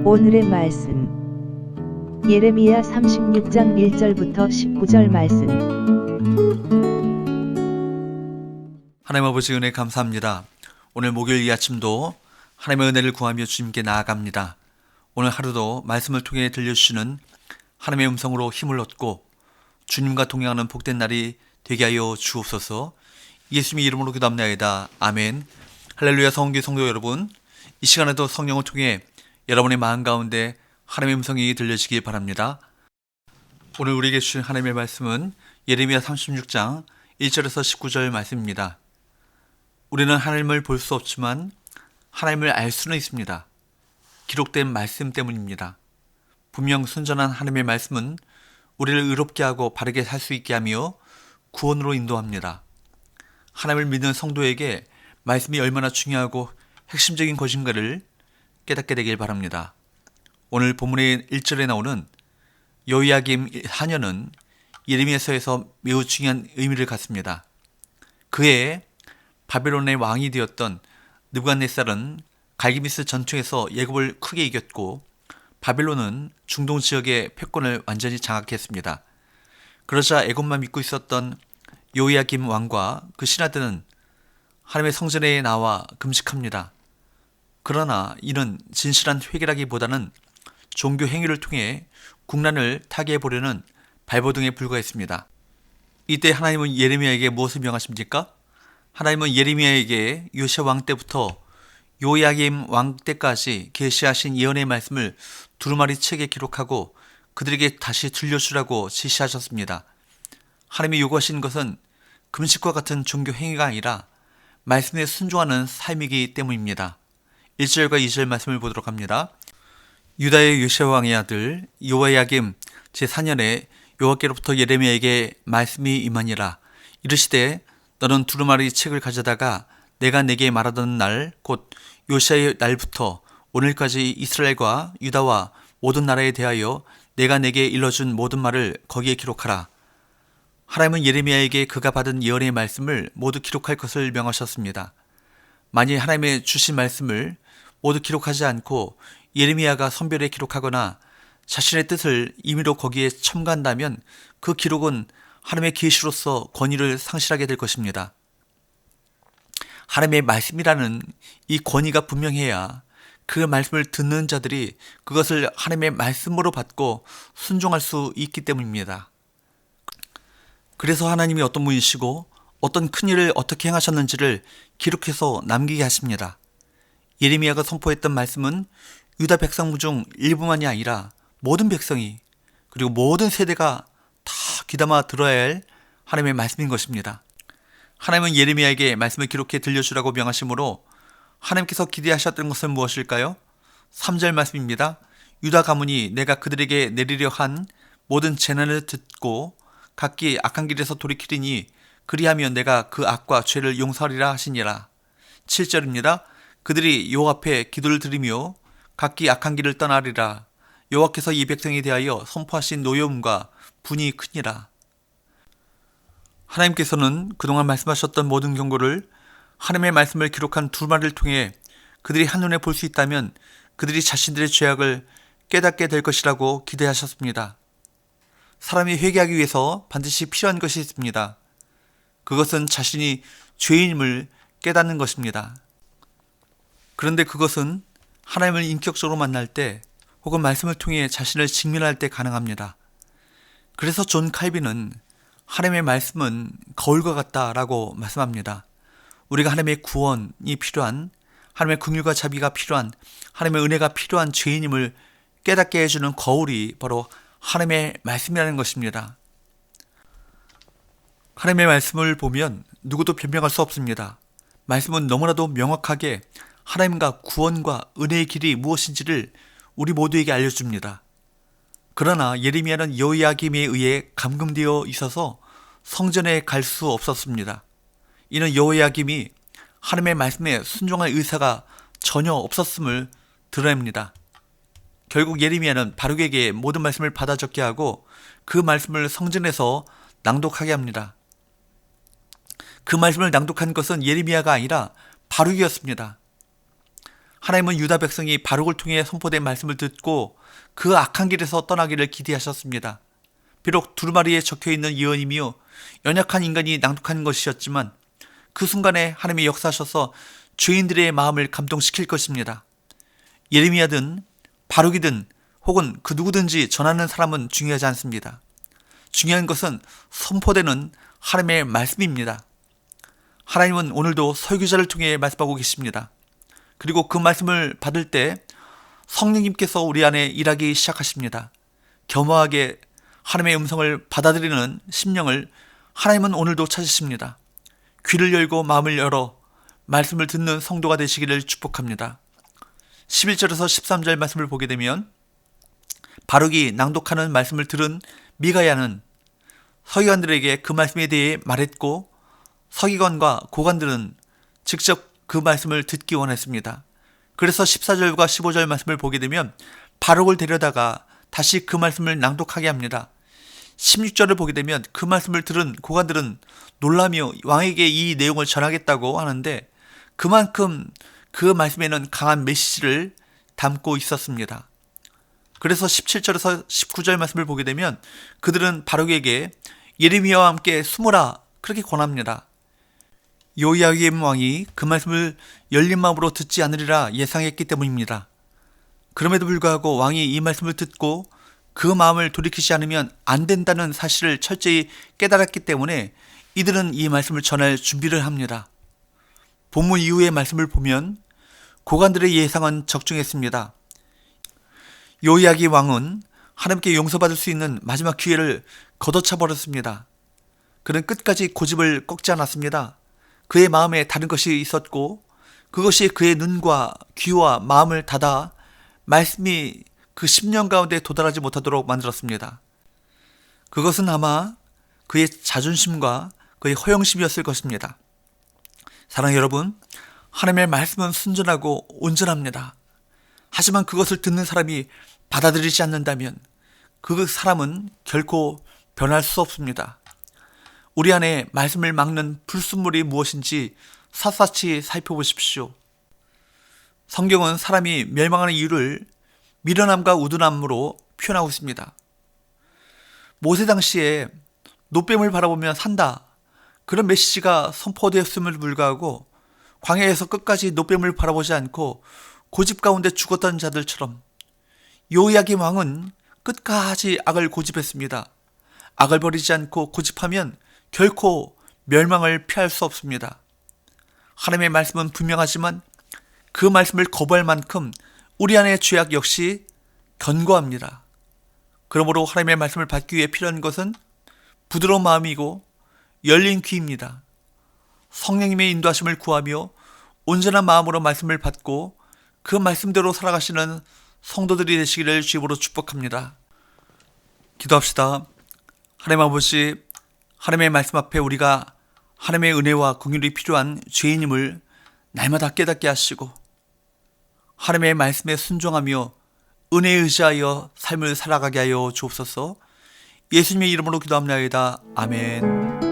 오늘의 말씀 예레미야 36장 1절부터 19절 말씀. 하나님 아버지 은혜 감사합니다. 오늘 목요일 이 아침도 하나님의 은혜를 구하며 주님께 나아갑니다. 오늘 하루도 말씀을 통해 들려주시는 하나님의 음성으로 힘을 얻고 주님과 동행하는 복된 날이 되게 하여 주옵소서. 예수님의 이름으로 기도합나이다. 아멘. 할렐루야. 성원교회 성도 여러분, 이 시간에도 성령을 통해 여러분의 마음 가운데 하나님의 음성이 들려지기 바랍니다. 오늘 우리에게 주신 하나님의 말씀은 예레미야 36장 1절에서 19절 말씀입니다. 우리는 하나님을 볼 수 없지만 하나님을 알 수는 있습니다. 기록된 말씀 때문입니다. 분명 순전한 하나님의 말씀은 우리를 의롭게 하고 바르게 살 수 있게 하며 구원으로 인도합니다. 하나님을 믿는 성도에게 말씀이 얼마나 중요하고 핵심적인 것인가를 깨닫게 되길 바랍니다. 오늘 본문의 1절에 나오는 여호야김 4년은 예레미야서에서 매우 중요한 의미를 갖습니다. 그해 바벨론의 왕이 되었던 느부갓네살은 갈기미스 전투에서 예굽을 크게 이겼고 바벨론은 중동 지역의 패권을 완전히 장악했습니다. 그러자 애굽만 믿고 있었던 여호야김 왕과 그 신하들은 하나님의 성전에 나와 금식합니다. 그러나 이는 진실한 회개라기보다는 종교 행위를 통해 국난을 타개해 보려는 발버둥에 불과했습니다. 이때 하나님은 예레미야에게 무엇을 명하십니까? 하나님은 예레미야에게 요시야 왕 때부터 여호야김 왕 때까지 계시하신 예언의 말씀을 두루마리 책에 기록하고 그들에게 다시 들려주라고 지시하셨습니다. 하나님이 요구하신 것은 금식과 같은 종교 행위가 아니라 말씀에 순종하는 삶이기 때문입니다. 1절과 2절 말씀을 보도록 합니다. 유다의 요시야 왕의 아들 여호야김 제4년에 여호와께로부터 예레미야에게 말씀이 임하니라. 이르시되 너는 두루마리 책을 가져다가 내가 내게 말하던 날 곧 요시야의 날부터 오늘까지 이스라엘과 유다와 모든 나라에 대하여 내가 내게 일러준 모든 말을 거기에 기록하라. 하나님은 예레미야에게 그가 받은 예언의 말씀을 모두 기록할 것을 명하셨습니다. 만일 하나님의 주신 말씀을 모두 기록하지 않고 예레미야가 선별해 기록하거나 자신의 뜻을 임의로 거기에 첨가한다면 그 기록은 하나님의 계시로서 권위를 상실하게 될 것입니다. 하나님의 말씀이라는 이 권위가 분명해야 그 말씀을 듣는 자들이 그것을 하나님의 말씀으로 받고 순종할 수 있기 때문입니다. 그래서 하나님이 어떤 분이시고 어떤 큰 일을 어떻게 행하셨는지를 기록해서 남기게 하십니다. 예레미야가 선포했던 말씀은 유다 백성 중 일부만이 아니라 모든 백성이 그리고 모든 세대가 다 귀담아 들어야 할 하나님의 말씀인 것입니다. 하나님은 예레미야에게 말씀을 기록해 들려주라고 명하시므로 하나님께서 기대하셨던 것은 무엇일까요? 3절 말씀입니다. 유다 가문이 내가 그들에게 내리려 한 모든 재난을 듣고 각기 악한 길에서 돌이키리니 그리하면 내가 그 악과 죄를 용서하리라 하시니라. 7절입니다. 그들이 여호와 앞에 기도를 드리며 각기 악한 길을 떠나리라. 여호와께서 이 백성에 대하여 선포하신 노여움과 분이 크니라. 하나님께서는 그동안 말씀하셨던 모든 경고를 하나님의 말씀을 기록한 두루마리를 통해 그들이 한눈에 볼 수 있다면 그들이 자신들의 죄악을 깨닫게 될 것이라고 기대하셨습니다. 사람이 회개하기 위해서 반드시 필요한 것이 있습니다. 그것은 자신이 죄인임을 깨닫는 것입니다. 그런데 그것은 하나님을 인격적으로 만날 때 혹은 말씀을 통해 자신을 직면할 때 가능합니다. 그래서 존 칼빈은 하나님의 말씀은 거울과 같다라고 말씀합니다. 우리가 하나님의 구원이 필요한, 하나님의 긍휼과 자비가 필요한, 하나님의 은혜가 필요한 죄인임을 깨닫게 해주는 거울이 바로 하나님의 말씀이라는 것입니다. 하나님의 말씀을 보면 누구도 변명할 수 없습니다. 말씀은 너무나도 명확하게 하나님과 구원과 은혜의 길이 무엇인지를 우리 모두에게 알려줍니다. 그러나 예레미야는 여호야김에 의해 감금되어 있어서 성전에 갈 수 없었습니다. 이는 여호야김이 하나님의 말씀에 순종할 의사가 전혀 없었음을 드러냅니다. 결국 예레미야는 바룩에게 모든 말씀을 받아 적게 하고 그 말씀을 성전에서 낭독하게 합니다. 그 말씀을 낭독한 것은 예레미야가 아니라 바룩이었습니다. 하나님은 유다 백성이 바룩을 통해 선포된 말씀을 듣고 그 악한 길에서 떠나기를 기대하셨습니다. 비록 두루마리에 적혀있는 예언이며 연약한 인간이 낭독한 것이었지만 그 순간에 하나님이 역사하셔서 죄인들의 마음을 감동시킬 것입니다. 예레미야든 바룩이든 혹은 그 누구든지 전하는 사람은 중요하지 않습니다. 중요한 것은 선포되는 하나님의 말씀입니다. 하나님은 오늘도 설교자를 통해 말씀하고 계십니다. 그리고 그 말씀을 받을 때 성령님께서 우리 안에 일하기 시작하십니다. 겸허하게 하나님의 음성을 받아들이는 심령을 하나님은 오늘도 찾으십니다. 귀를 열고 마음을 열어 말씀을 듣는 성도가 되시기를 축복합니다. 11절에서 13절 말씀을 보게 되면 바룩이 낭독하는 말씀을 들은 미가야는 서기관들에게 그 말씀에 대해 말했고 서기관과 고관들은 직접 그 말씀을 듣기 원했습니다. 그래서 14절과 15절 말씀을 보게 되면 바룩을 데려다가 다시 그 말씀을 낭독하게 합니다. 16절을 보게 되면 그 말씀을 들은 고관들은 놀라며 왕에게 이 내용을 전하겠다고 하는데 그만큼 그 말씀에는 강한 메시지를 담고 있었습니다. 그래서 17절에서 19절 말씀을 보게 되면 그들은 바룩에게 예레미야와 함께 숨으라 그렇게 권합니다. 요야김 왕이 그 말씀을 열린 마음으로 듣지 않으리라 예상했기 때문입니다. 그럼에도 불구하고 왕이 이 말씀을 듣고 그 마음을 돌이키지 않으면 안 된다는 사실을 철저히 깨달았기 때문에 이들은 이 말씀을 전할 준비를 합니다. 본문 이후의 말씀을 보면 고관들의 예상은 적중했습니다. 요야기 왕은 하나님께 용서받을 수 있는 마지막 기회를 걷어차 버렸습니다. 그는 끝까지 고집을 꺾지 않았습니다. 그의 마음에 다른 것이 있었고 그것이 그의 눈과 귀와 마음을 닫아 말씀이 그 10년 가운데 도달하지 못하도록 만들었습니다. 그것은 아마 그의 자존심과 그의 허영심이었을 것입니다. 사랑하는 여러분, 하나님의 말씀은 순전하고 온전합니다. 하지만 그것을 듣는 사람이 받아들이지 않는다면 그 사람은 결코 변할 수 없습니다. 우리 안에 말씀을 막는 불순물이 무엇인지 샅샅이 살펴보십시오. 성경은 사람이 멸망하는 이유를 미련함과 우둔함으로 표현하고 있습니다. 모세 당시에 노뱀을 바라보면 산다. 그런 메시지가 선포되었음에도 불구하고 광야에서 끝까지 노뱀을 바라보지 않고 고집 가운데 죽었던 자들처럼 요야김 왕은 끝까지 악을 고집했습니다. 악을 버리지 않고 고집하면 결코 멸망을 피할 수 없습니다. 하나님의 말씀은 분명하지만 그 말씀을 거부할 만큼 우리 안의 죄악 역시 견고합니다. 그러므로 하나님의 말씀을 받기 위해 필요한 것은 부드러운 마음이고 열린 귀입니다. 성령님의 인도하심을 구하며 온전한 마음으로 말씀을 받고 그 말씀대로 살아가시는 성도들이 되시기를 주님으로 축복합니다. 기도합시다. 하나님 아버지, 하나님의 말씀 앞에 우리가 하나님의 은혜와 긍휼이 필요한 죄인임을 날마다 깨닫게 하시고 하나님의 말씀에 순종하며 은혜에 의지하여 삶을 살아가게 하여 주옵소서. 예수님의 이름으로 기도합니다. 아멘.